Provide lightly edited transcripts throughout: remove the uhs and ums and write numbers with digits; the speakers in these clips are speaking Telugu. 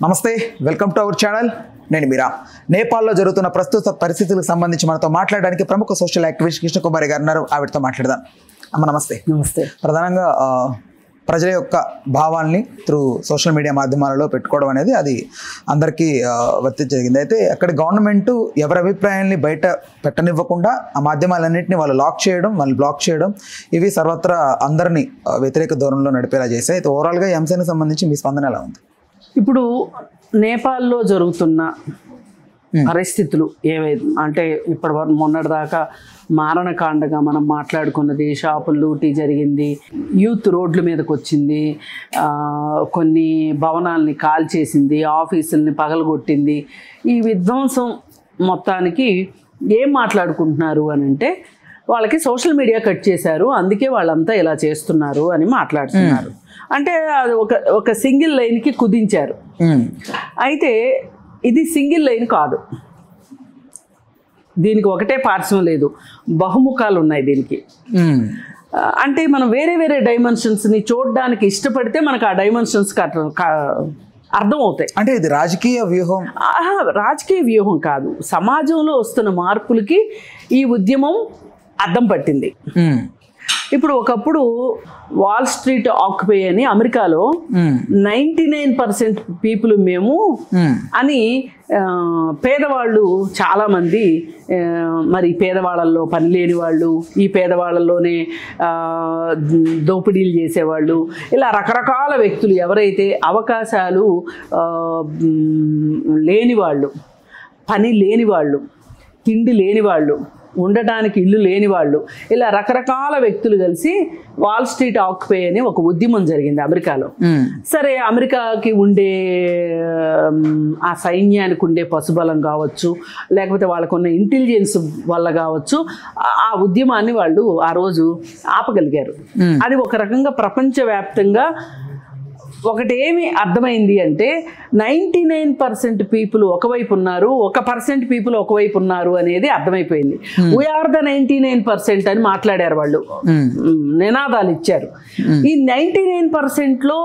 నమస్తే వెల్కమ్ టు అవర్ ఛానల్ నేను మీరా నేపాల్లో జరుగుతున్న ప్రస్తుత పరిస్థితులకు సంబంధించి మనతో మాట్లాడడానికి ప్రముఖ సోషల్ యాక్టివిస్ట్ కృష్ణ కుమారి గారు ఉన్నారు. ఆవిడతో మాట్లాడదాం. అమ్మ నమస్తే. నమస్తే. ప్రధానంగా ప్రజల యొక్క భావాల్ని త్రూ సోషల్ మీడియా మాధ్యమాలలో పెట్టుకోవడం అనేది అది అందరికీ వర్తించగలిగింది. అయితే అక్కడ గవర్నమెంట్ ఎవరి అభిప్రాయాన్ని బయట పెట్టనివ్వకుండా ఆ మాధ్యమాలన్నింటినీ వాళ్ళు లాక్ చేయడం, వాళ్ళు బ్లాక్ చేయడం, ఇవి సర్వత్రా అందరినీ వ్యతిరేక ధోరణిలో నడిపేలా చేశాయి. అయితే ఓవరాల్గా ఈ అంశానికి సంబంధించి మీ స్పందన ఎలా ఉంది? ఇప్పుడు నేపాల్లో జరుగుతున్న పరిస్థితులు ఏవైతే అంటే ఇప్పటివరకు మొన్నటిదాకా మారణకాండగా మనం మాట్లాడుకున్నది, షాపులు లూటీ జరిగింది, యూత్ రోడ్ల మీదకి వచ్చింది, కొన్ని భవనాల్ని కాల్చేసింది, ఆఫీసుల్ని పగలగొట్టింది. ఈ విధ్వంసం మొత్తానికి ఏం మాట్లాడుకుంటున్నారు అని అంటే వాళ్ళకి సోషల్ మీడియా కట్ చేశారు, అందుకే వాళ్ళంతా ఇలా చేస్తున్నారు అని మాట్లాడుతున్నారు. అంటే అది ఒక సింగిల్ లైన్కి కుదించారు. అయితే ఇది సింగిల్ లైన్ కాదు, దీనికి ఒకటే పార్శ్వం లేదు, బహుముఖాలు ఉన్నాయి దీనికి. అంటే మనం వేరే వేరే డైమెన్షన్స్ని చూడడానికి ఇష్టపడితే మనకు ఆ డైమెన్షన్స్ అర్థం అవుతాయి. అంటే ఇది రాజకీయ వ్యూహం? రాజకీయ వ్యూహం కాదు, సమాజంలో వస్తున్న మార్పులకి ఈ ఉద్యమం అద్దం పట్టింది. ఇప్పుడు ఒకప్పుడు వాల్ స్ట్రీట్ ఆక్యుపై అని అమెరికాలో 99% పీపుల్ మేము అని పేదవాళ్ళు చాలామంది, మరి పేదవాళ్ళల్లో పని లేని వాళ్ళు, ఈ పేదవాళ్ళల్లోనే దోపిడీలు చేసేవాళ్ళు, ఇలా రకరకాల వ్యక్తులు ఎవరైతే అవకాశాలు లేనివాళ్ళు, పని లేనివాళ్ళు, తిండి లేనివాళ్ళు, ఉండటానికి ఇల్లు లేని వాళ్ళు, ఇలా రకరకాల వ్యక్తులు కలిసి వాల్ స్ట్రీట్ ఆక్యుపై అని ఒక ఉద్యమం జరిగింది అమెరికాలో. సరే, అమెరికాకి ఉండే ఆ సైన్యానికి ఉండే పశుబలం కావచ్చు, లేకపోతే వాళ్ళకున్న ఇంటెలిజెన్స్ వల్ల కావచ్చు, ఆ ఉద్యమాన్ని వాళ్ళు ఆ రోజు ఆపగలిగారు. అది ఒక రకంగా ప్రపంచవ్యాప్తంగా ఒకటేమి అర్థమైంది అంటే 99% పీపుల్ ఒకవైపు ఉన్నారు, 1% పీపుల్ ఒకవైపు ఉన్నారు అనేది అర్థమైపోయింది. వీఆర్ ద 99% అని మాట్లాడారు వాళ్ళు, నినాదాలు ఇచ్చారు. ఈ 99%లో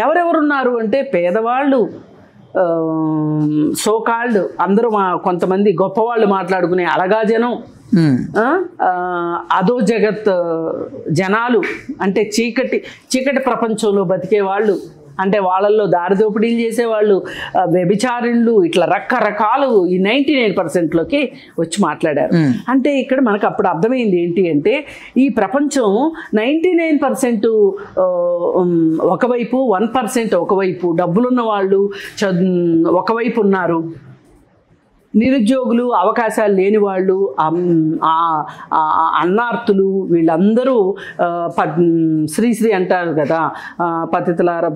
ఎవరెవరున్నారు అంటే పేదవాళ్ళు, సోకాల్డ్ అందరూ, కొంతమంది గొప్పవాళ్ళు మాట్లాడుకునే అలగా జనం, అదో జగత్ జనాలు, అంటే చీకటి ప్రపంచంలో బతికే వాళ్ళు, అంటే వాళ్ళల్లో దారిదోపిడీలు చేసేవాళ్ళు, వ్యభిచారులు, ఇట్లా రకరకాలు ఈ 99%లోకి వచ్చి మాట్లాడారు. అంటే ఇక్కడ మనకు అప్పుడు అర్థమైంది ఏంటి అంటే ఈ ప్రపంచం 99% ఒకవైపు, 1% ఒకవైపు, డబ్బులున్న వాళ్ళు ఒకవైపు ఉన్నారు, నిరుద్యోగులు, అవకాశాలు లేని వాళ్ళు, అన్నార్తులు, వీళ్ళందరూ శ్రీశ్రీ అంటారు కదా, పతితులారా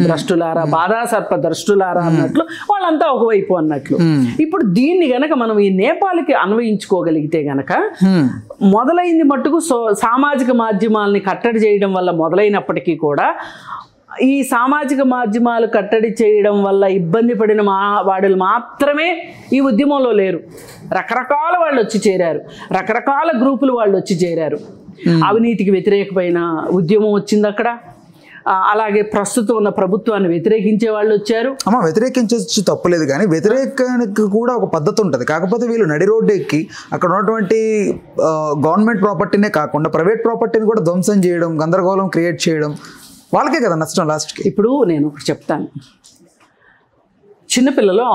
భ్రష్టులారా, బాధాసర్ప ద్రష్టులారా అన్నట్లు వాళ్ళంతా ఒకవైపు అన్నట్లు. ఇప్పుడు దీన్ని గనక మనం ఈ నేపాల్కి అన్వయించుకోగలిగితే గనక, మొదలైంది మట్టుకు సామాజిక మాధ్యమాలని కట్టడి చేయడం వల్ల మొదలైనప్పటికీ కూడా ఈ సామాజిక మాధ్యమాలు కట్టడి చేయడం వల్ల ఇబ్బంది పడిన వాడులు మాత్రమే ఈ ఉద్యమంలో లేరు. రకరకాల వాళ్ళు వచ్చి చేరారు, రకరకాల గ్రూపులు వాళ్ళు వచ్చి చేరారు. అవినీతికి వ్యతిరేకమైన ఉద్యమం వచ్చింది అక్కడ. అలాగే ప్రస్తుతం ఉన్న ప్రభుత్వాన్ని వ్యతిరేకించే వాళ్ళు వచ్చారు. వ్యతిరేకించవచ్చు, తప్పులేదు, కానీ వ్యతిరేకానికి కూడా ఒక పద్ధతి ఉంటుంది. కాకపోతే వీళ్ళు నడి రోడ్డు ఎక్కి అక్కడ ఉన్నటువంటి గవర్నమెంట్ ప్రాపర్టీనే కాకుండా ప్రైవేట్ ప్రాపర్టీని కూడా ధ్వంసం చేయడం, గందరగోళం క్రియేట్ చేయడం, వాళ్ళకే కదా నష్టం లాస్ట్కి. ఇప్పుడు నేను ఒకటి చెప్తాను, చిన్నపిల్లలు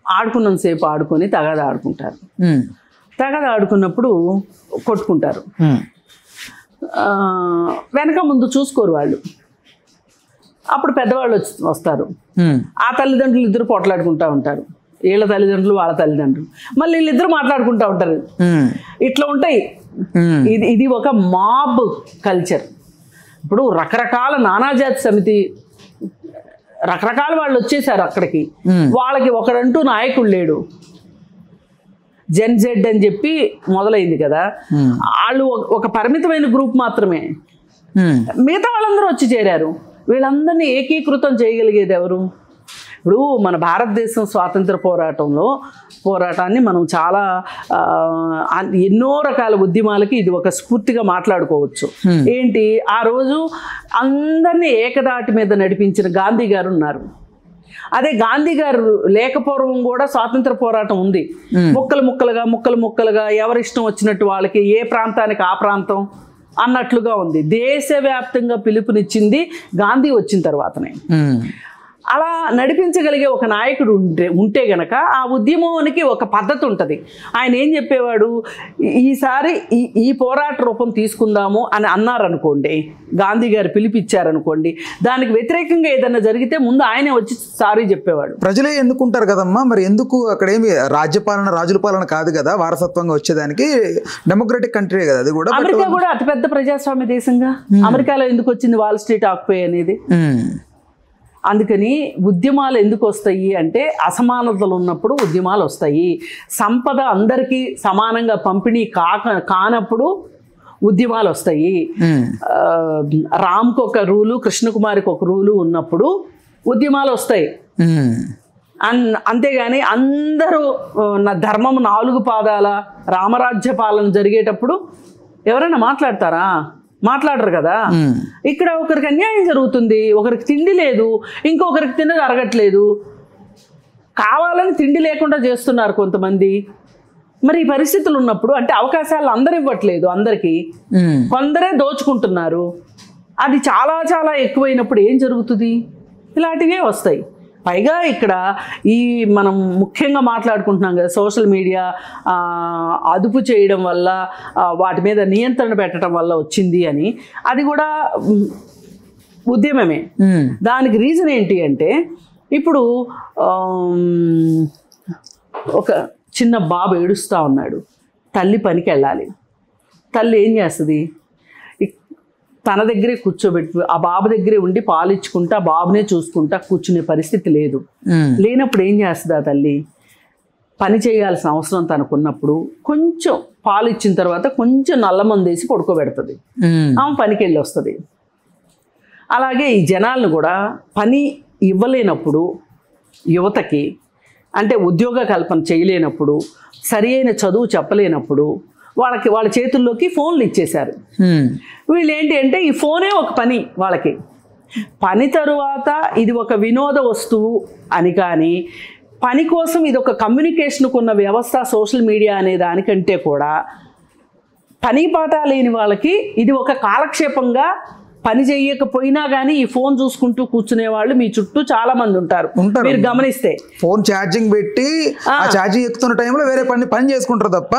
ఆడుకున్నంతసేపు ఆడుకొని తగాద ఆడుకుంటారు, తగాద ఆడుకున్నప్పుడు కొట్టుకుంటారు, వెనక ముందు చూసుకోరు వాళ్ళు. అప్పుడు పెద్దవాళ్ళు వస్తారు, ఆ తల్లిదండ్రులు ఇద్దరు పోట్లాడుకుంటూ ఉంటారు, వీళ్ళ తల్లిదండ్రులు వాళ్ళ తల్లిదండ్రులు, మళ్ళీ వీళ్ళిద్దరు మాట్లాడుకుంటూ ఉంటారు. ఇట్లా ఉంటాయి. ఇది ఒక మాబ్ కల్చర్. ఇప్పుడు రకరకాల నానాజాతి సమితి, రకరకాల వాళ్ళు వచ్చేసారు అక్కడికి, వాళ్ళకి ఒకడంటూ నాయకుడు లేడు. జెన్ జెడ్ అని చెప్పి మొదలైంది కదా, వాళ్ళు ఒక పరిమితమైన గ్రూప్ మాత్రమే, మిగతా వాళ్ళందరూ వచ్చి చేరారు. వీళ్ళందరినీ ఏకీకృతం చేయగలిగేది ఎవరు? ఇప్పుడు మన భారతదేశం స్వాతంత్ర పోరాటాన్ని మనం చాలా ఎన్నో రకాల ఉద్యమాలకి ఇది ఒక స్ఫూర్తిగా మాట్లాడుకోవచ్చు. ఏంటి, ఆ రోజు అందరినీ ఏకదాటి మీద నడిపించిన గాంధీ గారు ఉన్నారు. అదే గాంధీ గారు లేకపోవడం కూడా స్వాతంత్ర పోరాటం ఉంది. ముక్కలు ముక్కలుగా ఎవరిష్టం వచ్చినట్టు వాళ్ళకి ఏ ప్రాంతానికి ఆ ప్రాంతం అన్నట్లుగా ఉంది. దేశవ్యాప్తంగా పిలుపునిచ్చింది గాంధీ వచ్చిన తర్వాతనే. అలా నడిపించగలిగే ఒక నాయకుడు ఉంటే గనక ఆ ఉద్యమానికి ఒక పద్ధతి ఉంటుంది. ఆయన ఏం చెప్పేవాడు, ఈసారి ఈ పోరాట రూపం తీసుకుందాము అని అన్నారనుకోండి, గాంధీ గారు పిలిపిచ్చారనుకోండి, దానికి వ్యతిరేకంగా ఏదైనా జరిగితే ముందు ఆయనే వచ్చి సారీ చెప్పేవాడు. ప్రజలే ఎన్నుకుంటారు కదమ్మా, మరి ఎందుకు అక్కడేమి రాజుల పాలన కాదు కదా వారసత్వంగా వచ్చేదానికి, డెమోక్రటిక్ కంట్రీ కదా అది కూడా. అమెరికా కూడా అతిపెద్ద ప్రజాస్వామ్య దేశంగా. అమెరికాలో ఎందుకు వచ్చింది వాల్ స్ట్రీట్ ఆక్యుపై అనేది? అందుకని ఉద్యమాలు ఎందుకు వస్తాయి అంటే అసమానతలు ఉన్నప్పుడు ఉద్యమాలు వస్తాయి. సంపద అందరికీ సమానంగా పంపిణీ కానప్పుడు ఉద్యమాలు వస్తాయి. రామ్కి ఒక రూలు, కృష్ణకుమారికి ఒక రూలు ఉన్నప్పుడు ఉద్యమాలు వస్తాయి. అంతేగాని అందరూ నా ధర్మం 4 పాదాల రామరాజ్య పాలన జరిగేటప్పుడు ఎవరైనా మాట్లాడరు కదా. ఇక్కడ ఒకరికి అన్యాయం జరుగుతుంది, ఒకరికి తిండి లేదు, ఇంకొకరికి తిన్నది అరగట్లేదు, కావాలని తిండి లేకుండా చేస్తున్నారు కొంతమంది. మరి ఈ పరిస్థితులు ఉన్నప్పుడు అంటే అవకాశాలు అందరు ఇవ్వట్లేదు, అందరికీ కొందరే దోచుకుంటున్నారు. అది చాలా చాలా ఎక్కువైనప్పుడు ఏం జరుగుతుంది? ఇలాంటివే వస్తాయి. పైగా ఇక్కడ మనం ముఖ్యంగా మాట్లాడుకుంటున్నాం కదా, సోషల్ మీడియా అదుపు చేయడం వల్ల, వాటి మీద నియంత్రణ పెట్టడం వల్ల వచ్చింది అని. అది కూడా ఉద్యమమే. దానికి రీజన్ ఏంటి అంటే, ఇప్పుడు ఒక చిన్న బాబు ఏడుస్తూ ఉన్నాడు, తల్లి పనికి వెళ్ళాలి. తల్లి ఏం చేస్తుంది? తన దగ్గరే కూర్చోబెట్టి ఆ బాబు దగ్గరే ఉండి పాలిచ్చుకుంటా బాబునే చూసుకుంటా కూర్చునే పరిస్థితి లేదు. లేనప్పుడు ఏం చేస్తుంది ఆ తల్లి? పని చేయాల్సిన అవసరం తనకున్నప్పుడు కొంచెం పాలు ఇచ్చిన తర్వాత కొంచెం నల్లమందు వేసి పడుకోబెడుతుంది, ఆమె పనికి వెళ్ళి వస్తుంది. అలాగే ఈ జనాలను కూడా పని ఇవ్వలేనప్పుడు, యువతకి అంటే ఉద్యోగ కల్పన చేయలేనప్పుడు, సరి అయిన చదువు చెప్పలేనప్పుడు వాళ్ళ చేతుల్లోకి ఫోన్లు ఇచ్చేశారు. వీళ్ళు ఏంటి అంటే ఈ ఫోనే ఒక పని వాళ్ళకి. పని తరువాత ఇది ఒక వినోద వస్తువు అని, కానీ పని కోసం ఇది ఒక కమ్యూనికేషన్కు ఉన్న వ్యవస్థ సోషల్ మీడియా అనే దానికంటే కూడా పని పాట లేని వాళ్ళకి ఇది ఒక కాలక్షేపంగా, పని చేయకపోయినా కానీ ఈ ఫోన్ చూసుకుంటూ కూర్చునే వాళ్ళు మీ చుట్టూ చాలా మంది ఉంటారు. మీరు గమనిస్తే ఫోన్ ఛార్జింగ్ పెట్టి ఆ ఛార్జింగ్ ఎక్కుతున్న టైంలో వేరే పని చేసుకుంటారు తప్ప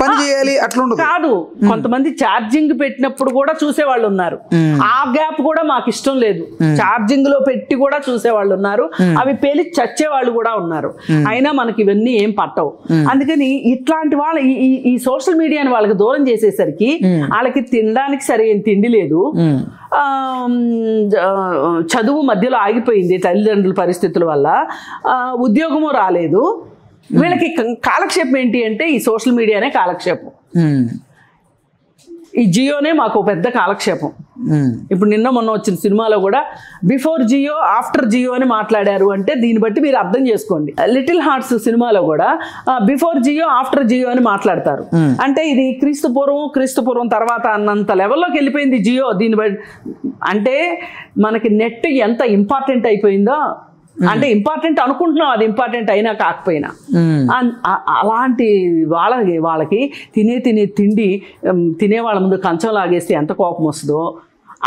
పని చేయాలి అట్లా ఉండదు. కాదు, కొంతమంది ఛార్జింగ్ పెట్టినప్పుడు కూడా చూసేవాళ్ళు ఉన్నారు. ఆ గ్యాప్ కూడా మాకు ఇష్టం లేదు, ఛార్జింగ్ లో పెట్టి కూడా చూసేవాళ్ళు ఉన్నారు. అవి పేలి చచ్చేవాళ్ళు కూడా ఉన్నారు. అయినా మనకి ఇవన్నీ ఏం పట్టవు. అందుకని ఇట్లాంటి వాళ్ళ ఈ సోషల్ మీడియాని వాళ్ళకి దూరం చేసేసరికి వాళ్ళకి తినడానికి సరైన తిండి లేదు, చదువు మధ్యలో ఆగిపోయింది తల్లిదండ్రుల పరిస్థితుల వల్ల, ఉద్యోగము రాలేదు. వీళ్ళకి కాలక్షేపం ఏంటి అంటే ఈ సోషల్ మీడియానే కాలక్షేపం. ఈ జియోనే మాకు పెద్ద కాలక్షేపం. ఇప్పుడు నిన్న మొన్న వచ్చిన సినిమాలో కూడా బిఫోర్ జియో ఆఫ్టర్ జియో అని మాట్లాడారు. అంటే దీన్ని బట్టి మీరు అర్థం చేసుకోండి. లిటిల్ హార్ట్స్ సినిమాలో కూడా బిఫోర్ జియో ఆఫ్టర్ జియో అని మాట్లాడతారు. అంటే ఇది క్రీస్తు పూర్వం తర్వాత అన్నంత లెవెల్లోకి వెళ్ళిపోయింది జియో. దీన్ని బట్టి అంటే మనకి నెట్ ఎంత ఇంపార్టెంట్ అయిపోయిందో, అంటే ఇంపార్టెంట్ అనుకుంటున్నాం, అది ఇంపార్టెంట్ అయినా కాకపోయినా. అలాంటి వాళ్ళకి తిండి తినే వాళ్ళ ముందు కంచం లాగేస్తే ఎంత కోపం వస్తుందో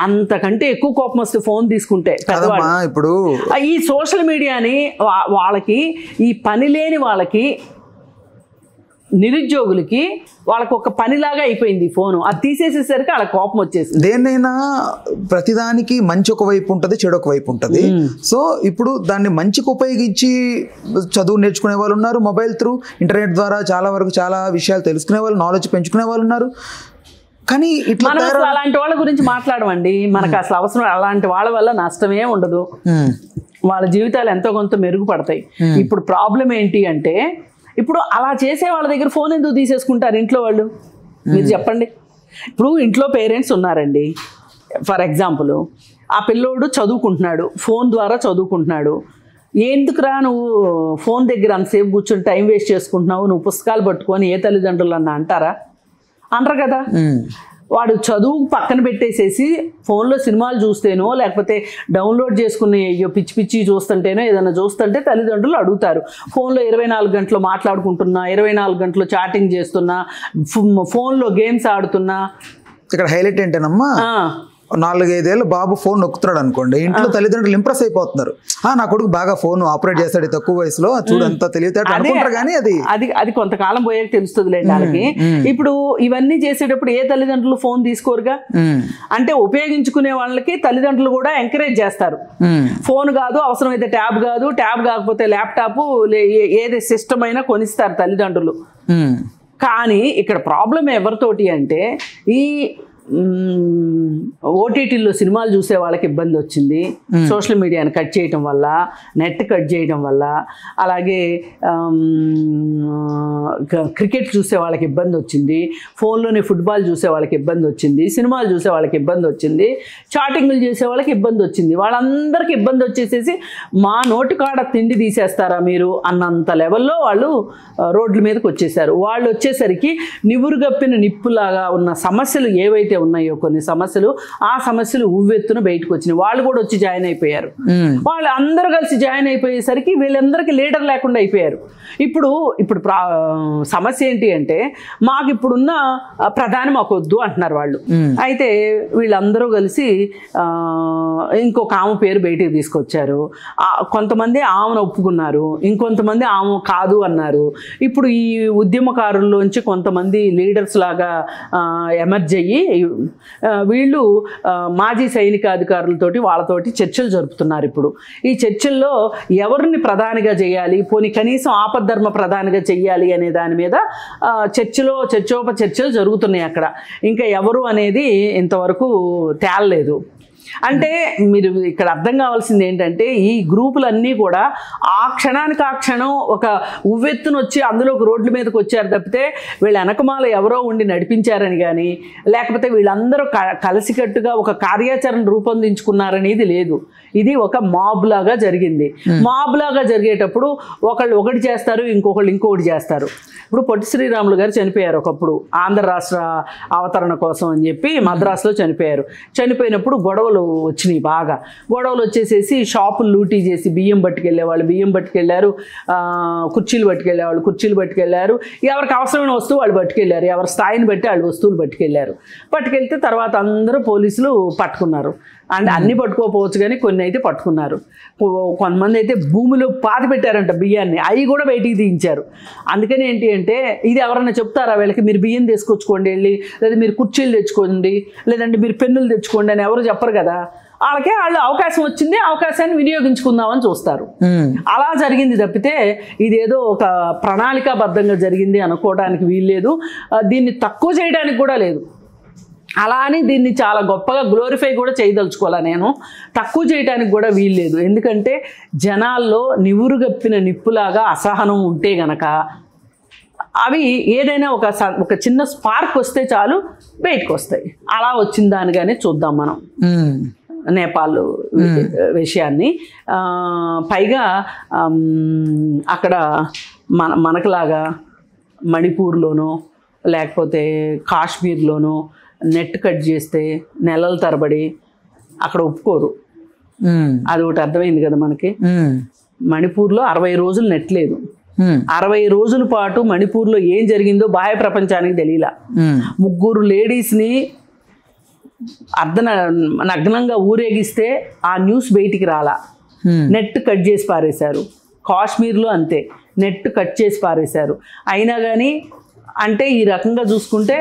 అంతకంటే ఎక్కువ కోపం వస్తుంది ఫోన్ తీసుకుంటే. ఇప్పుడు ఈ సోషల్ మీడియాని వాళ్ళకి, ఈ పని లేని వాళ్ళకి, నిరుద్యోగులకి వాళ్ళకి ఒక పనిలాగా అయిపోయింది ఫోను. అది తీసేసేసరికి వాళ్ళ కోపం వచ్చేసింది. దేన్నైనా ప్రతిదానికి మంచి ఒక వైపు ఉంటుంది, చెడు ఒక వైపు ఉంటుంది. సో ఇప్పుడు దాన్ని మంచికి ఉపయోగించి చదువు నేర్చుకునే వాళ్ళు ఉన్నారు, మొబైల్ త్రూ ఇంటర్నెట్ ద్వారా చాలా విషయాలు తెలుసుకునే వాళ్ళు, నాలెడ్జ్ పెంచుకునే వాళ్ళు ఉన్నారు. కానీ ఇట్లా అలాంటి వాళ్ళ గురించి మాట్లాడమండి, మనకు అసలు అవసరం. అలాంటి వాళ్ళ వల్ల నష్టమే ఉండదు, వాళ్ళ జీవితాలు ఎంతో కొంత మెరుగుపడతాయి. ఇప్పుడు ప్రాబ్లం ఏంటి అంటే, ఇప్పుడు అలా చేసే వాళ్ళ దగ్గర ఫోన్ ఎందుకు తీసేసుకుంటారు ఇంట్లో వాళ్ళు? మీరు చెప్పండి. ఇప్పుడు ఇంట్లో పేరెంట్స్ ఉన్నారండి, ఫర్ ఎగ్జాంపుల్ ఆ పిల్లోడు చదువుకుంటున్నాడు, ఫోన్ ద్వారా చదువుకుంటున్నాడు. ఎందుకురా నువ్వు ఫోన్ దగ్గర అంతసేపు కూర్చొని టైం వేస్ట్ చేసుకుంటున్నావు, నువ్వు పుస్తకాలు పట్టుకొని ఏ తల్లిదండ్రులు అన్న అంటారా? అనరు కదా. వాడు చదువు పక్కన పెట్టేసేసి ఫోన్లో సినిమాలు చూస్తేనో లేకపోతే డౌన్లోడ్ చేసుకుని అయ్యో పిచ్చి పిచ్చి చూస్తుంటేనో ఏదైనా చూస్తుంటే తల్లిదండ్రులు అడుగుతారు. ఫోన్లో 24 గంటలు మాట్లాడుకుంటున్నా, 24 గంటలు చాటింగ్ చేస్తున్నా, ఫోన్లో గేమ్స్ ఆడుతున్నా. ఇక్కడ హైలైట్ ఏంటేనమ్మా, 4-5 ఏళ్ళు బాబు ఫోన్ నొక్కుతున్నాడు అనుకోండి, ఇంట్లో తల్లిదండ్రులు ఇంప్రెస్ అయిపోతున్నారు. నా కొడుకు బాగా ఫోన్ ఆపరేట్ చేస్తాడు తక్కువ వయసులో, చూడు ఎంత తెలివితేటలు అనుకుంటారు. కానీ అది కొంతకాలం పోయాక తెలుస్తుంది వాళ్ళకి. ఇప్పుడు ఇవన్నీ చేసేటప్పుడు ఏ తల్లిదండ్రులు ఫోన్ తీసుకోరుగా. అంటే ఉపయోగించుకునే వాళ్ళకి తల్లిదండ్రులు కూడా ఎంకరేజ్ చేస్తారు. ఫోన్ కాదు, అవసరమైతే ట్యాబ్ కాదు, ట్యాబ్ కాకపోతే ల్యాప్టాప్, ఏది సిస్టమ్ అయినా కొనిస్తారు తల్లిదండ్రులు. కానీ ఇక్కడ ప్రాబ్లం ఎవరితోటి అంటే ఈ ఓటీటీలో సినిమాలు చూసే వాళ్ళకి ఇబ్బంది వచ్చింది, సోషల్ మీడియాని కట్ చేయటం వల్ల, నెట్ కట్ చేయడం వల్ల, అలాగే క్రికెట్ చూసే వాళ్ళకి ఇబ్బంది వచ్చింది, ఫోన్లోనే ఫుట్బాల్ చూసే వాళ్ళకి ఇబ్బంది వచ్చింది, సినిమాలు చూసే వాళ్ళకి ఇబ్బంది వచ్చింది, చాటింగ్లు చేసే వాళ్ళకి ఇబ్బంది వచ్చింది. వాళ్ళందరికీ ఇబ్బంది వచ్చేసేసి మా నోటి కాడ తిండి తీసేస్తారా మీరు అన్నంత లెవెల్లో వాళ్ళు రోడ్ల మీదకి వచ్చేసారు. వాళ్ళు వచ్చేసరికి నివురుగప్పిన నిప్పులాగా ఉన్న సమస్యలు ఏవైతే ఉన్నాయో, కొన్ని సమస్యలు, ఆ సమస్యలు ఉవ్వెత్తున బయటకు వచ్చినాయి. వాళ్ళు కూడా వచ్చి జాయిన్ అయిపోయారు. వాళ్ళు అందరూ కలిసి జాయిన్ అయిపోయేసరికి వీళ్ళందరికీ లీడర్ లేకుండా అయిపోయారు. ఇప్పుడు సమస్య ఏంటి అంటే, మాకు ఇప్పుడున్న ప్రధాని మాకు వద్దు అంటున్నారు వాళ్ళు. అయితే వీళ్ళందరూ కలిసి ఇంకొక ఆమె పేరు బయటికి తీసుకొచ్చారు. కొంతమంది ఆమెను ఒప్పుకున్నారు, ఇంకొంతమంది ఆమె కాదు అన్నారు. ఇప్పుడు ఈ ఉద్యమకారుల్లోంచి కొంతమంది లీడర్స్ లాగా ఎమర్జ్ అయ్యి వీళ్ళు మాజీ సైనికాధికారులతోటి వాళ్ళతోటి చర్చలు జరుపుతున్నారు. ఇప్పుడు ఈ చర్చల్లో ఎవరిని ప్రధానిగా చేయాలి, పోనీ కనీసం ఆపద్ధర్మ ప్రధానిగా చెయ్యాలి అనే దాని మీద చర్చలు జరుగుతున్నాయి అక్కడ. ఇంకా ఎవరు అనేది ఇంతవరకు తేలలేదు. అంటే మీరు ఇక్కడ అర్థం కావాల్సింది ఏంటంటే, ఈ గ్రూపులన్నీ కూడా ఆ క్షణానికి ఆ క్షణం ఒక ఉవ్వెత్తున వచ్చి అందులో ఒక రోడ్ల మీదకి వచ్చారు తప్పితే వీళ్ళ వెనకమాల ఎవరో ఉండి నడిపించారని కానీ, లేకపోతే వీళ్ళందరూ కలిసికట్టుగా ఒక కార్యాచరణ రూపొందించుకున్నారనేది లేదు. ఇది ఒక మాబ్ లాగా జరిగింది. మాబ్ లాగా జరిగేటప్పుడు ఒకళ్ళు ఒకటి చేస్తారు, ఇంకొకటి చేస్తారు. ఇప్పుడు పొట్టి శ్రీరాములు గారు చనిపోయారు ఒకప్పుడు, ఆంధ్ర రాష్ట్ర అవతరణ కోసం అని చెప్పి మద్రాసులో చనిపోయారు. చనిపోయినప్పుడు గొడవలు వచ్చినాయి, బాగా గొడవలు వచ్చేసేసి షాపులు లూటీ చేసి బియ్యం పట్టుకెళ్ళేవాళ్ళు బియ్యం పట్టుకెళ్ళారు, కుర్చీలు పట్టుకెళ్ళారు, ఎవరికి అవసరమైన వస్తువు వాళ్ళు పట్టుకెళ్ళారు, ఎవరి స్థాయిని బట్టి వాళ్ళు వస్తువులు పట్టుకెళ్తే తర్వాత అందరూ పోలీసులు పట్టుకున్నారు. అండ్ అన్ని పట్టుకోకపోవచ్చు కానీ కొన్ని అయితే పట్టుకున్నారు. కొంతమంది అయితే భూమిలో పాతి పెట్టారంట బియ్యాన్ని, అవి కూడా బయటికి తీయించారు. అందుకని ఏంటి అంటే, ఇది ఎవరన్నా చెప్తారా వీళ్ళకి, మీరు బియ్యం తీసుకొచ్చుకోండి వెళ్ళి, లేదా మీరు కుర్చీలు తెచ్చుకోండి, లేదంటే మీరు పెన్నులు తెచ్చుకోండి అని ఎవరు చెప్పరు కదా. వాళ్ళు అవకాశం వచ్చింది, అవకాశాన్ని వినియోగించుకుందామని చూస్తారు. అలా జరిగింది తప్పితే ఇదేదో ఒక ప్రణాళికాబద్ధంగా జరిగింది అనుకోవడానికి వీల్లేదు. దీన్ని తక్కువ చేయడానికి కూడా లేదు. అలా అని దీన్ని చాలా గొప్పగా గ్లోరిఫై కూడా చేయదలుచుకోవాలా నేను, తక్కువ చేయడానికి కూడా వీల్లేదు. ఎందుకంటే జనాల్లో నివురుగప్పిన నిప్పులాగా అసహనం ఉంటే గనక అవి ఏదైనా ఒక చిన్న స్పార్క్ వస్తే చాలు బయటకు వస్తాయి. అలా వచ్చిన దానిగానే చూద్దాం మనం నేపాల్ విషయాన్ని. పైగా అక్కడ మనకులాగా మణిపూర్లోనో లేకపోతే కాశ్మీర్లోనో నెట్ కట్ చేస్తే నెలల తరబడి అక్కడ ఒప్పుకోరు. అది ఒకటి అర్థమైంది కదా మనకి. మణిపూర్లో 60 రోజులు నెట్ లేదు. 60 రోజుల పాటు మణిపూర్లో ఏం జరిగిందో బాహ్య ప్రపంచానికి తెలియలా. 3 లేడీస్ని నగ్నంగా ఊరేగిస్తే ఆ న్యూస్ బయటికి రాలా. నెట్ కట్ చేసి పారేశారు. కాశ్మీర్లో అంతే, నెట్ కట్ చేసి పారేశారు. అయినా కానీ అంటే ఈ రకంగా చూసుకుంటే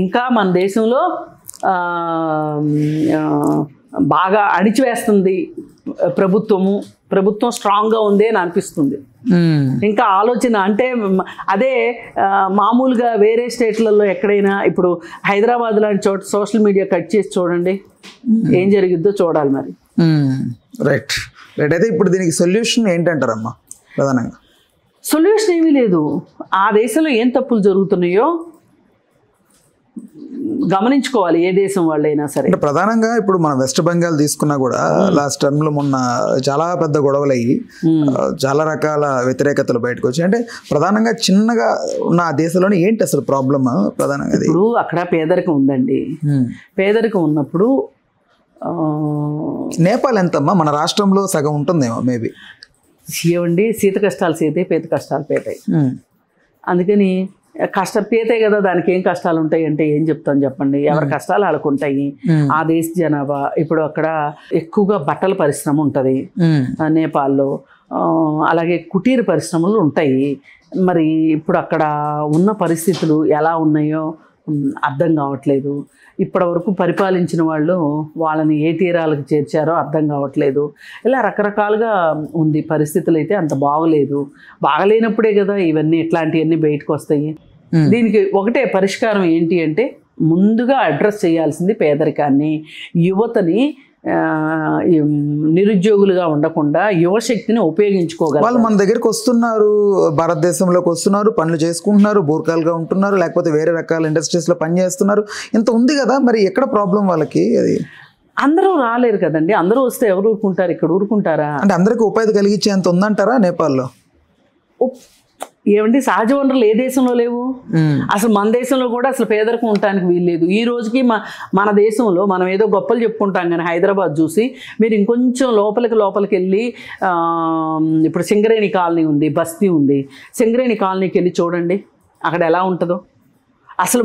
ఇంకా మన దేశంలో బాగా అణిచివేస్తుంది ప్రభుత్వం స్ట్రాంగ్గా ఉంది అని అనిపిస్తుంది. ఇంకా ఆలోచన అంటే అదే మామూలుగా వేరే స్టేట్లలో ఎక్కడైనా, ఇప్పుడు హైదరాబాద్ లాంటి చోట సోషల్ మీడియా కట్ చేసి చూడండి ఏం జరిగిద్దో చూడాలి మరి. రైట్ అయితే ఇప్పుడు దీనికి సొల్యూషన్ ఏంటంటారమ్మా? ప్రధానంగా సొల్యూషన్ ఏమీ లేదు. ఆ దేశంలో ఏం తప్పులు జరుగుతున్నాయో గమనించుకోవాలి ఏ దేశం వాళ్ళైనా సరే. అంటే ప్రధానంగా ఇప్పుడు మన వెస్ట్ బెంగాల్ తీసుకున్నా కూడా లాస్ట్ టర్మ్ లో మొన్న చాలా పెద్ద గొడవలు అయ్యి చాలా రకాల వ్యతిరేకతలు బయటకు వచ్చాయి. అంటే ప్రధానంగా చిన్నగా ఉన్న ఆ దేశంలోనే ఏంటి అసలు ప్రాబ్లమ్ ప్రధానంగా? ఇప్పుడు అక్కడ పేదరికం ఉందండి. పేదరికం ఉన్నప్పుడు నేపాల్ ఎంతమ్మా? మన రాష్ట్రంలో సగం ఉంటుందేమో మేబీ. ఏమండి, సీత కష్టాలు సీతే, పేద కష్టాలు పేతాయి. అందుకని పేతే కదా, దానికి ఏం కష్టాలు ఉంటాయి అంటే ఏం చెప్తాను చెప్పండి. ఎవరి కష్టాలు ఆడుకుంటాయి. ఆ దేశ జనాభా ఇప్పుడు అక్కడ ఎక్కువగా బట్టల పరిశ్రమ ఉంటుంది నేపాల్లో, అలాగే కుటీర పరిశ్రమలు ఉంటాయి. మరి ఇప్పుడు అక్కడ ఉన్న పరిస్థితులు ఎలా ఉన్నాయో అర్థం కావట్లేదు. ఇప్పటి వరకు పరిపాలించిన వాళ్ళు వాళ్ళని ఏ తీరాలకు చేర్చారో అర్థం కావట్లేదు. ఇలా రకరకాలుగా ఉంది. పరిస్థితులు అయితే అంత బాగలేదు. బాగలేనప్పుడే కదా ఇవన్నీ ఇట్లాంటివన్నీ బయటకు వస్తాయి. దీనికి ఒకటే పరిష్కారం ఏంటి అంటే, ముందుగా అడ్రస్ చేయాల్సింది పేదరికాన్ని, యువతని నిరుద్యోగులుగా ఉండకుండా యువశక్తిని ఉపయోగించుకోగలరు. వాళ్ళు మన దగ్గరికి వస్తున్నారు, భారతదేశంలోకి వస్తున్నారు, పనులు చేసుకుంటున్నారు, బోర్కాలుగా ఉంటున్నారు, లేకపోతే వేరే రకాల ఇండస్ట్రీస్లో పని చేస్తున్నారు. ఇంత ఉంది కదా, మరి ఎక్కడ ప్రాబ్లం వాళ్ళకి? అది అందరూ రాలేరు కదండి. అందరూ వస్తే ఎవరు ఊరుకుంటారు? ఇక్కడ ఊరుకుంటారా? అంటే అందరికీ ఉపాధి కలిగించేంత ఉందంటారా నేపాల్లో? ఏమండి, సహజ వనరులు ఏ దేశంలో లేవు? అసలు మన దేశంలో కూడా అసలు పేదరికం ఉండటానికి వీల్లేదు. ఈ రోజుకి మన దేశంలో మనం ఏదో గొప్పలు చెప్పుకుంటాం కానీ హైదరాబాద్ చూసి మీరు ఇంకొంచెం లోపలికి వెళ్ళి ఇప్పుడు సింగరేణి కాలనీ ఉంది, బస్తీ ఉంది. సింగరేణి కాలనీకి వెళ్ళి చూడండి అక్కడ ఎలా ఉంటుందో. అసలు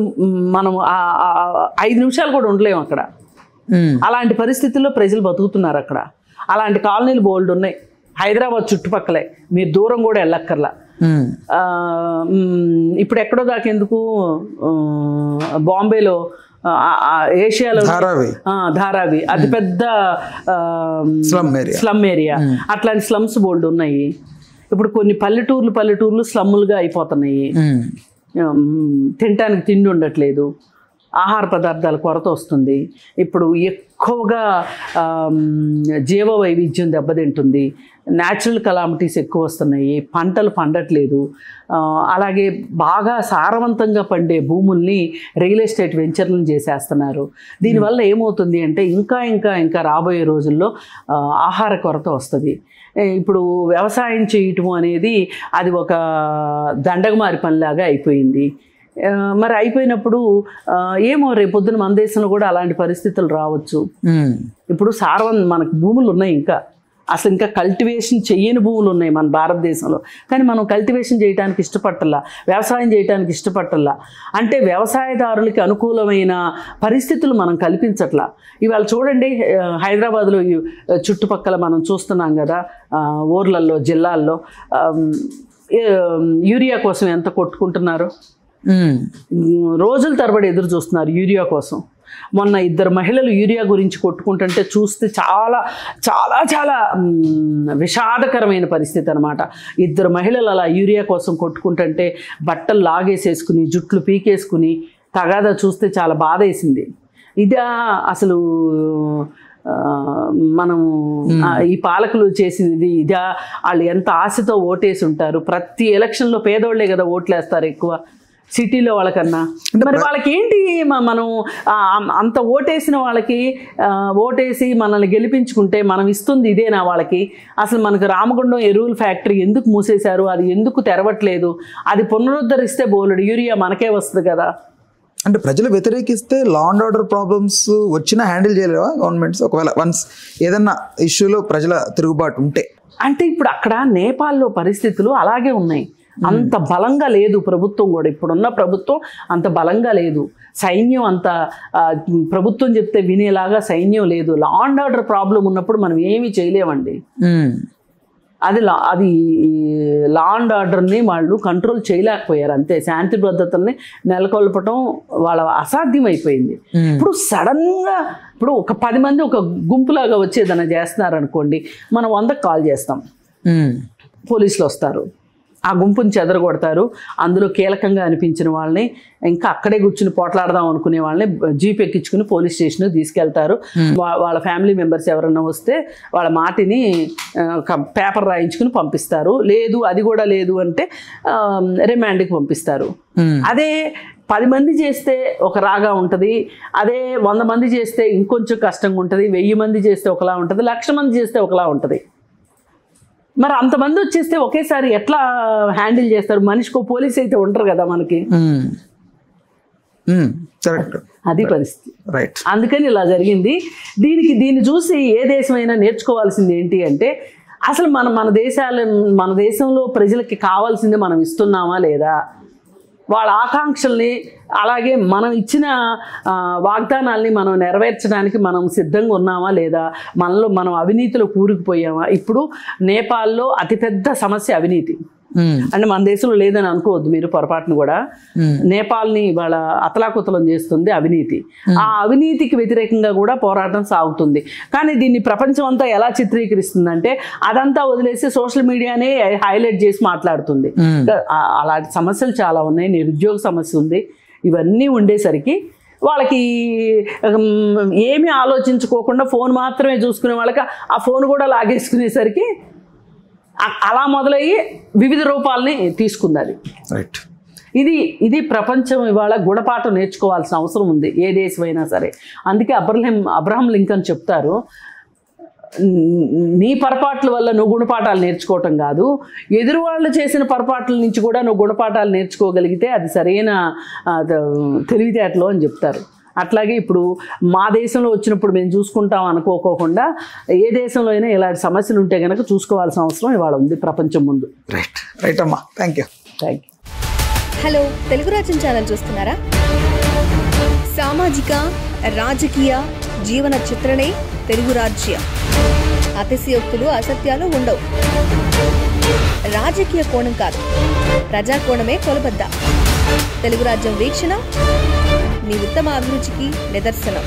మనం 5 నిమిషాలు కూడా ఉండలేము అక్కడ. అలాంటి పరిస్థితుల్లో ప్రజలు బతుకుతున్నారు అక్కడ. అలాంటి కాలనీలు బోల్డ్ ఉన్నాయి హైదరాబాద్ చుట్టుపక్కలే. మీరు దూరం కూడా వెళ్ళక్కర్లా. ఇప్పుడు ఎక్కడో దాకెందుకు, బాంబేలో ఏషియాలో ధారావి అతిపెద్ద స్లమ్ ఏరియా. అట్లాంటి స్లమ్స్ బోల్డ్ ఉన్నాయి. ఇప్పుడు కొన్ని పల్లెటూర్లు స్లమ్ములుగా అయిపోతున్నాయి. తినటానికి తిండి ఉండట్లేదు, ఆహార పదార్థాల కొరత వస్తుంది. ఇప్పుడు ఎక్కువగా జీవ వైవిధ్యం దెబ్బతింటుంది. న్యాచురల్ కలామిటీస్ ఎక్కువ వస్తున్నాయి. పంటలు పండట్లేదు. అలాగే బాగా సారవంతంగా పండే భూముల్ని రియల్ ఎస్టేట్ వెంచర్లను చేసేస్తున్నారు. దీనివల్ల ఏమవుతుంది అంటే ఇంకా రాబోయే రోజుల్లో ఆహార కొరత వస్తుంది. ఇప్పుడు వ్యవసాయం చేయటం అనేది అది ఒక దండగమారి పనిలాగా అయిపోయింది. మరి అయిపోయినప్పుడు ఏమో రేపొద్దున మన దేశంలో కూడా అలాంటి పరిస్థితులు రావచ్చు. ఇప్పుడు మనకు భూములు ఉన్నాయి, ఇంకా కల్టివేషన్ చేయని భూములు ఉన్నాయి మన భారతదేశంలో. కానీ మనం కల్టివేషన్ చేయడానికి ఇష్టపట్టల్లా, వ్యవసాయం చేయడానికి ఇష్టపట్టల్లా. అంటే వ్యవసాయదారులకి అనుకూలమైన పరిస్థితులు మనం కల్పించట్లా. ఇవాళ చూడండి హైదరాబాద్లో చుట్టుపక్కల మనం చూస్తున్నాం కదా, ఊర్లల్లో జిల్లాల్లో యూరియా కోసం ఎంత కొట్టుకుంటున్నారు. రోజుల తరబడి ఎదురు చూస్తున్నారు యూరియా కోసం. మొన్న 2 మహిళలు యూరియా గురించి కొట్టుకుంటుంటే చూస్తే చాలా చాలా చాలా విషాదకరమైన పరిస్థితి అనమాట. 2 మహిళలు అలా యూరియా కోసం కొట్టుకుంటుంటే బట్టలు లాగేసేసుకుని, జుట్లు పీకేసుకుని తగాదా చూస్తే చాలా బాధ వేసింది. ఇదా అసలు మనం ఈ పాలకులు చేసింది ఇదా? వాళ్ళు ఎంత ఆశతో ఓటేసి ఉంటారు. ప్రతి ఎలక్షన్లో పేదోళ్లే కదా ఓట్లేస్తారు ఎక్కువ సిటీలో వాళ్ళకన్నా. మరి వాళ్ళకి ఏంటి, మనం అంత ఓటేసిన వాళ్ళకి ఓటేసి మనల్ని గెలిపించుకుంటే మనం ఇస్తుంది ఇదేనా వాళ్ళకి? అసలు మనకు రామగుండం ఎరువుల ఫ్యాక్టరీ ఎందుకు మూసేశారు? అది ఎందుకు తెరవట్లేదు? అది పునరుద్ధరిస్తే బోలెడు యూరియా మనకే వస్తుంది కదా. అంటే ప్రజలు వ్యతిరేకిస్తే లా అండ్ ఆర్డర్ ప్రాబ్లమ్స్ వచ్చినా హ్యాండిల్ చేయలేవా గవర్నమెంట్స్? ఒకవేళ వన్స్ ఏదన్నా ఇష్యూలో ప్రజల తిరుగుబాటు ఉంటే? అంటే ఇప్పుడు అక్కడ నేపాల్లో పరిస్థితులు అలాగే ఉన్నాయి. అంత బలంగా లేదు ప్రభుత్వం కూడా. ఇప్పుడున్న ప్రభుత్వం అంత బలంగా లేదు. సైన్యం అంత ప్రభుత్వం చెప్తే వినేలాగా సైన్యం లేదు. లా అండ్ ఆర్డర్ ప్రాబ్లం ఉన్నప్పుడు మనం ఏమీ చేయలేమండి. అది లా అండ్ ఆర్డర్ని వాళ్ళు కంట్రోల్ చేయలేకపోయారు అంతే. శాంతి భద్రతల్ని నెలకొల్పటం వాళ్ళ అసాధ్యం అయిపోయింది. ఇప్పుడు సడన్గా ఇప్పుడు ఒక 10 మంది ఒక గుంపులాగా వచ్చి ఏదైనా చేస్తున్నారనుకోండి, మనం 100కి కాల్ చేస్తాం, పోలీసులు వస్తారు, ఆ గుంపుని చెదరగొడతారు. అందులో కీలకంగా అనిపించిన వాళ్ళని, ఇంకా అక్కడే కూర్చుని పోట్లాడదాం అనుకునే వాళ్ళని జీప్ ఎక్కించుకుని పోలీస్ స్టేషన్కి తీసుకెళ్తారు. వాళ్ళ ఫ్యామిలీ మెంబర్స్ ఎవరన్నా వస్తే వాళ్ళ మాటిని పేపర్ రాయించుకుని పంపిస్తారు. లేదు, అది కూడా లేదు అంటే రిమాండ్కి పంపిస్తారు. అదే 10 మంది చేస్తే ఒక రాగా ఉంటుంది, అదే 100 మంది చేస్తే ఇంకొంచెం కష్టంగా ఉంటుంది, 1000 మంది చేస్తే ఒకలా ఉంటుంది, 1,00,000 మంది చేస్తే ఒకలా ఉంటుంది. మరి అంతమంది వచ్చేస్తే ఒకేసారి ఎట్లా హ్యాండిల్ చేస్తారు? మనిషికో పోలీస్ అయితే ఉంటారు కదా మనకి. అది పరిస్థితి. రైట్. అందుకని ఇలా జరిగింది. దీన్ని చూసి ఏ దేశమైనా నేర్చుకోవాల్సింది ఏంటి అంటే, అసలు మన దేశంలో ప్రజలకి కావాల్సింది మనం ఇస్తున్నామా లేదా, వాళ్ళ ఆకాంక్షల్ని అలాగే మనం ఇచ్చిన వాగ్దానాల్ని మనం నెరవేర్చడానికి మనం సిద్ధంగా ఉన్నామా లేదా, మనం అవినీతిలో కూరుకుపోయామా? ఇప్పుడు నేపాల్లో అతిపెద్ద సమస్య అవినీతి. అంటే మన దేశంలో లేదని అనుకోవద్దు మీరు పొరపాటును కూడా. నేపాల్ని వాళ్ళ అతలాకుతలం చేస్తుంది అవినీతి. ఆ అవినీతికి వ్యతిరేకంగా కూడా పోరాటం సాగుతుంది. కానీ దీన్ని ప్రపంచం అంతా ఎలా చిత్రీకరిస్తుందంటే, అదంతా వదిలేసి సోషల్ మీడియానే హైలైట్ చేసి మాట్లాడుతుంది. అలాంటి సమస్యలు చాలా ఉన్నాయి. నిరుద్యోగ సమస్య ఉంది. ఇవన్నీ ఉండేసరికి వాళ్ళకి ఏమీ ఆలోచించుకోకుండా ఫోన్ మాత్రమే చూసుకునే వాళ్ళకి ఆ ఫోన్ కూడా లాగేసుకునేసరికి అలా మొదలయ్యి వివిధ రూపాలని తీసుకుంది అది. రైట్. ఇది ప్రపంచం ఇవాళ గుణపాఠం నేర్చుకోవాల్సిన అవసరం ఉంది, ఏ దేశమైనా సరే. అందుకే అబ్రహం లింకన్ చెప్తారు, నీ పొరపాట్ల వల్ల నువ్వు గుణపాఠాలు నేర్చుకోవటం కాదు, ఎదురు వాళ్ళు చేసిన పొరపాట్ల నుంచి కూడా నువ్వు గుణపాఠాలు నేర్చుకోగలిగితే అది సరైన తెలివితేటలు అని చెప్తారు. అట్లాగే ఇప్పుడు మా దేశంలో వచ్చినప్పుడు మేము చూసుకుంటాం అనుకోకుండా ఏ దేశంలో అయినా ఇలాంటి సమస్యలు ఉంటే కనుక చూసుకోవాల్సిన అవసరం ఇవాళ ఉంది ప్రపంచం ముందు. రైట్. రైట్ అమ్మా, థ్యాంక్ యూ. హలో, తెలుగు రాజ్యం ఛానల్ చూస్తున్నారా? సామాజిక రాజకీయ జీవన చిత్రణే తెలుగు రాజ్యం. అతిశయోక్తులు అసత్యాలు ఉండవు. రాజకీయ కోణం కాదు, ప్రజా కోణమే కొలబద్ద. తెలుగు రాజ్యం వీక్షణ మీ ఉత్తమ అభిరుచికి నిదర్శనం.